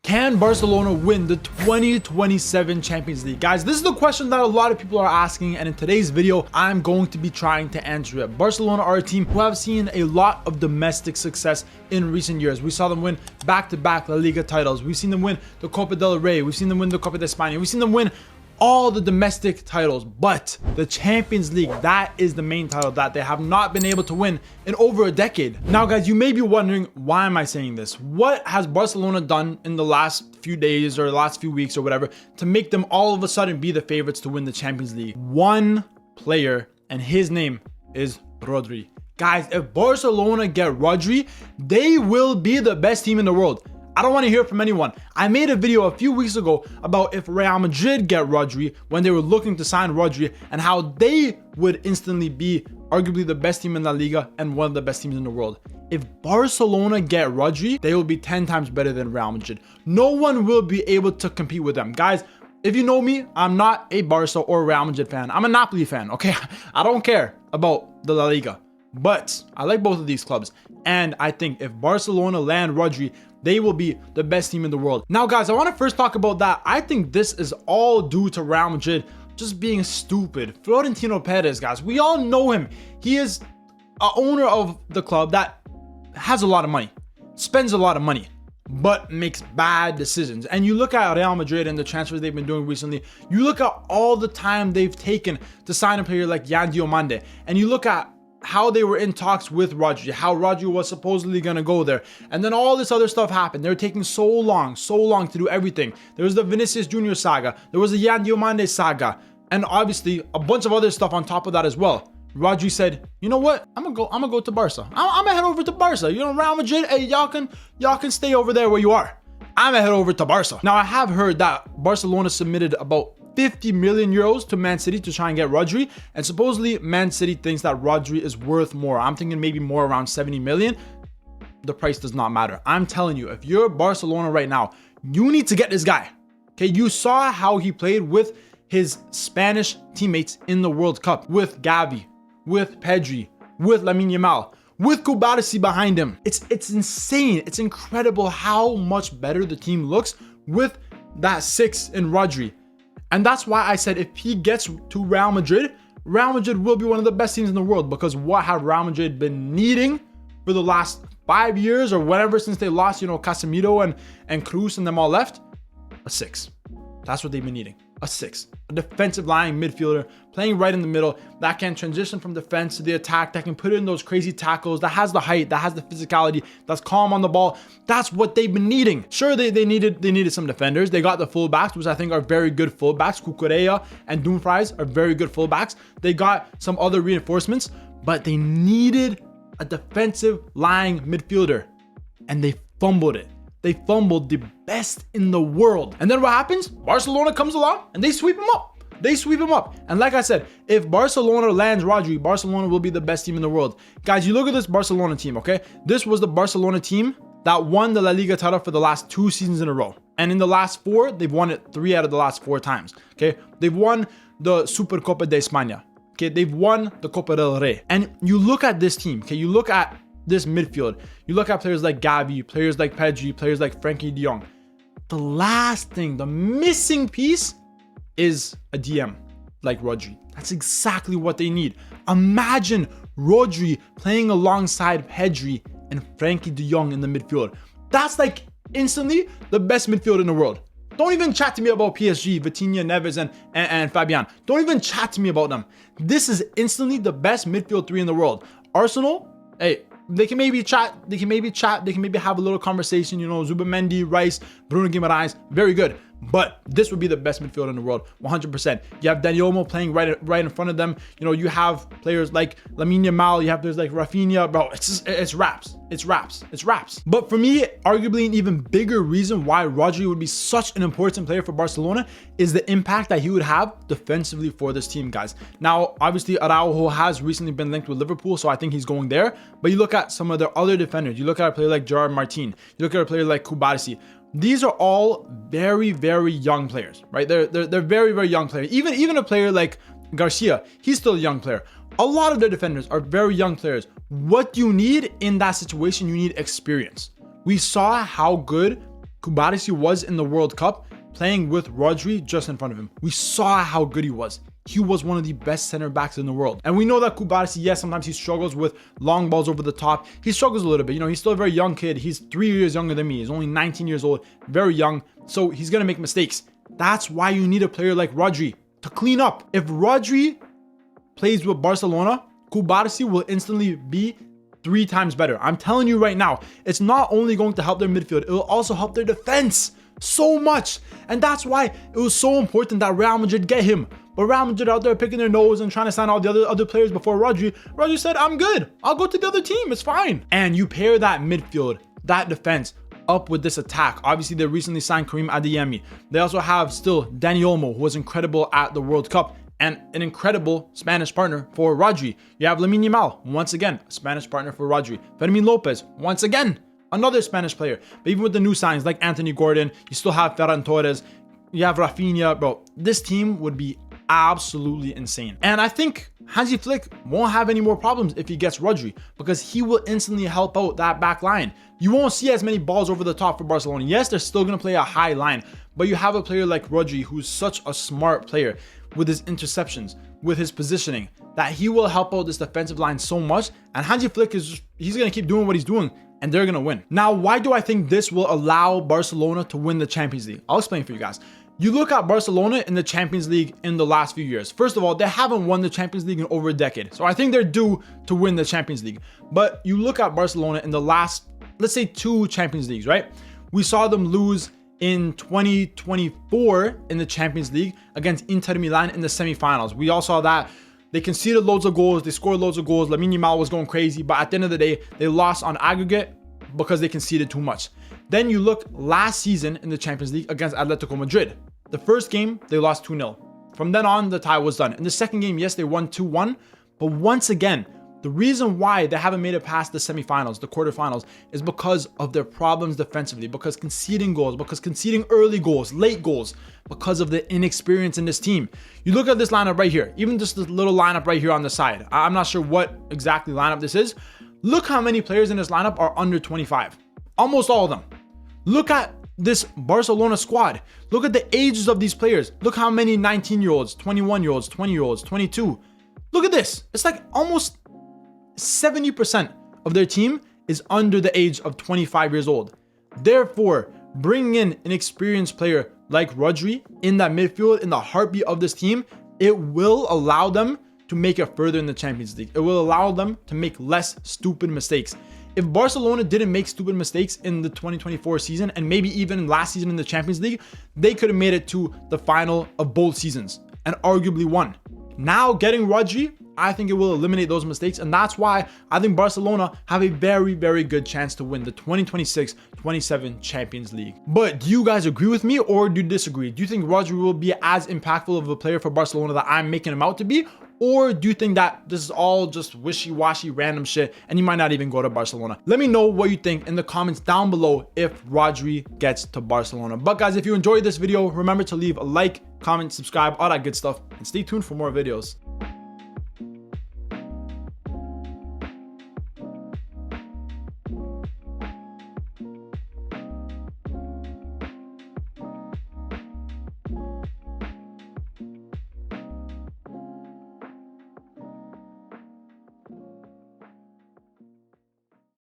Can Barcelona win the 2027 Champions League? Guys, this is the question that a lot of people are asking, and in today's video, I'm going to be trying to answer it. Barcelona are a team who have seen a lot of domestic success in recent years. We saw them win back-to-back Laliga titles. We've seen them win the Copa del Rey. We've seen them win the Copa de España. We've seen them win all the domestic titles, but the Champions League, that is the main title that they have not been able to win in over a decade. Now, guys, you may be wondering, why am I saying this? What has Barcelona done in the last few days or the last few weeks or whatever to make them all of a sudden be the favorites to win the Champions League? One player, and his name is Rodri. Guys, if Barcelona get Rodri, they will be the best team in the world. I don't want to hear from anyone. I made a video a few weeks ago about if Real Madrid get Rodri when they were looking to sign Rodri and how they would instantly be arguably the best team in La Liga and one of the best teams in the world. If Barcelona get Rodri, they will be 10 times better than Real Madrid. No one will be able to compete with them. Guys, if you know me, I'm not a Barca or Real Madrid fan. I'm a Napoli fan, okay? I don't care about the La Liga, but I like both of these clubs. And I think if Barcelona land Rodri, they will be the best team in the world. Now, guys, I want to first talk about that. I think this is all due to Real Madrid just being stupid. Florentino Perez, guys, we all know him. He is an owner of the club that has a lot of money, spends a lot of money, but makes bad decisions. And you look at Real Madrid and the transfers they've been doing recently, you look at all the time they've taken to sign a player like Yan Diomande, and you look at how they were in talks with Rodri, how Rodri was supposedly going to go there. And then all this other stuff happened. They were taking so long to do everything. There was the Vinicius Jr. saga. There was the Yan Diomande saga. And obviously a bunch of other stuff on top of that as well. Rodri said, you know what? I'm gonna go to Barca. I'm gonna head over to Barca. You know, Real Madrid, hey, y'all can stay over there where you are. I'm gonna head over to Barca. Now, I have heard that Barcelona submitted about 50 million euros to Man City to try and get Rodri, and supposedly Man City thinks that Rodri is worth more. I'm thinking maybe more around 70 million. The price does not matter. I'm telling you, if you're Barcelona right now, you need to get this guy. Okay, you saw how he played with his Spanish teammates in the World Cup, with Gavi, with Pedri, with Lamine Yamal, with Kubarsi behind him. It's insane. It's incredible how much better the team looks with that six in Rodri. And that's why I said if he gets to Real Madrid will be one of the best teams in the world, because what have Real Madrid been needing for the last 5 years or whatever since they lost, you know, Casemiro and Cruz and them all left? A six. That's what they've been needing. A six. A defensive line midfielder playing right in the middle that can transition from defense to the attack, that can put in those crazy tackles, that has the height, that has the physicality, that's calm on the ball. That's what they've been needing. Sure, they needed some defenders. They got the fullbacks, which I think are very good fullbacks. Cucurella and Dumfries are very good fullbacks. They got some other reinforcements, but they needed a defensive lying midfielder, and they fumbled it. They fumbled the best in the world. And then what happens? Barcelona comes along and they sweep him up. They sweep him up. And like I said, if Barcelona lands Rodri, Barcelona will be the best team in the world. Guys, you look at this Barcelona team, okay? This was the Barcelona team that won the La Liga title for the last 2 seasons in a row. And in the last 4, they've won it 3 out of the last 4 times, okay? They've won the Supercopa de España, okay? They've won the Copa del Rey. And you look at this team, okay? You look at this midfield. You look at players like Gavi, players like Pedri, players like Frenkie de Jong. The last thing, the missing piece is a DM like Rodri. That's exactly what they need. Imagine Rodri playing alongside Pedri and Frenkie de Jong in the midfield. That's like instantly the best midfield in the world. Don't even chat to me about PSG, Vitinha, Neves, and Fabian. Don't even chat to me about them. This is instantly the best midfield 3 in the world. Arsenal, hey, they can maybe chat, they can maybe have a little conversation, you know, Zubimendi, Rice, Bruno Guimaraes, very good. But this would be the best midfield in the world, 100%. You have Dani Olmo playing right in front of them. You know, you have players like Lamine Yamal, you have players like Rafinha, bro. It's raps. But for me, arguably an even bigger reason why Rodri would be such an important player for Barcelona is the impact that he would have defensively for this team, guys. Now, obviously, Araujo has recently been linked with Liverpool, so I think he's going there. But you look at some of their other defenders. You look at a player like Gerard Martin. You look at a player like Kubarsi. These are all very, very young players, right? They're very, very young players. Even a player like Garcia, he's still a young player. A lot of their defenders are very young players. What you need in that situation, you need experience. We saw how good Kubarsi was in the World Cup playing with Rodri just in front of him. We saw how good he was. He was one of the best center backs in the world. And we know that Kubarsi, yes, sometimes he struggles with long balls over the top. He struggles a little bit. You know, he's still a very young kid. He's 3 years younger than me. He's only 19 years old, very young. So he's going to make mistakes. That's why you need a player like Rodri to clean up. If Rodri plays with Barcelona, Kubarsi will instantly be 3 times better. I'm telling you right now, it's not only going to help their midfield, it will also help their defense so much. And that's why it was so important that Real Madrid get him. But Real Madrid out there picking their nose and trying to sign all the other players before Rodri. Rodri said, I'm good. I'll go to the other team. It's fine. And you pair that midfield, that defense, up with this attack. Obviously, they recently signed Karim Adeyemi. They also have still Dani Olmo, who was incredible at the World Cup and an incredible Spanish partner for Rodri. You have Lamine Yamal, once again, a Spanish partner for Rodri. Fermin Lopez, once again, another Spanish player. But even with the new signs like Anthony Gordon, you still have Ferran Torres, you have Rafinha. Bro, this team would be absolutely insane. And I think Hansi Flick won't have any more problems if he gets Rodri, because he will instantly help out that back line. You won't see as many balls over the top for Barcelona. Yes, they're still going to play a high line, but you have a player like Rodri who's such a smart player with his interceptions, with his positioning, that he will help out this defensive line so much. And Hansi Flick he's going to keep doing what he's doing, and they're going to win. Now, why do I think this will allow Barcelona to win the Champions League? I'll explain for you guys. You look at Barcelona in the Champions League in the last few years. First of all, they haven't won the Champions League in over a decade. So I think they're due to win the Champions League. But you look at Barcelona in the last, let's say, 2 Champions Leagues, right? We saw them lose in 2024 in the Champions League against Inter Milan in the semifinals. We all saw that. They conceded loads of goals. They scored loads of goals. Lamine Yamal was going crazy. But at the end of the day, they lost on aggregate because they conceded too much. Then you look last season in the Champions League against Atletico Madrid. The first game, they lost 2-0. From then on, the tie was done. In the second game, yes, they won 2-1. But once again, the reason why they haven't made it past the semifinals, the quarterfinals, is because of their problems defensively, because conceding goals, because conceding early goals, late goals, because of the inexperience in this team. You look at this lineup right here, even just this little lineup right here on the side. I'm not sure what exactly lineup this is. Look how many players in this lineup are under 25. Almost all of them. Look at this Barcelona squad. Look at the ages of these players. Look how many 19-year-olds, 21-year-olds, 20-year-olds, 22. Look at this. It's like almost 70% of their team is under the age of 25 years old. Therefore, bringing in an experienced player like Rodri in that midfield, in the heartbeat of this team, it will allow them to make it further in the Champions League. It will allow them to make less stupid mistakes. If Barcelona didn't make stupid mistakes in the 2024 season, and maybe even last season in the Champions League, they could have made it to the final of both seasons and arguably won. Now getting Rodri, I think it will eliminate those mistakes, and that's why I think Barcelona have a very, very good chance to win the 2026-27 Champions League. But do you guys agree with me, or do you disagree? Do you think Rodri will be as impactful of a player for Barcelona that I'm making him out to be? Or do you think that this is all just wishy-washy random shit and he might not even go to Barcelona? Let me know what you think in the comments down below if Rodri gets to Barcelona. But guys, if you enjoyed this video, remember to leave a like, comment, subscribe, all that good stuff, and stay tuned for more videos.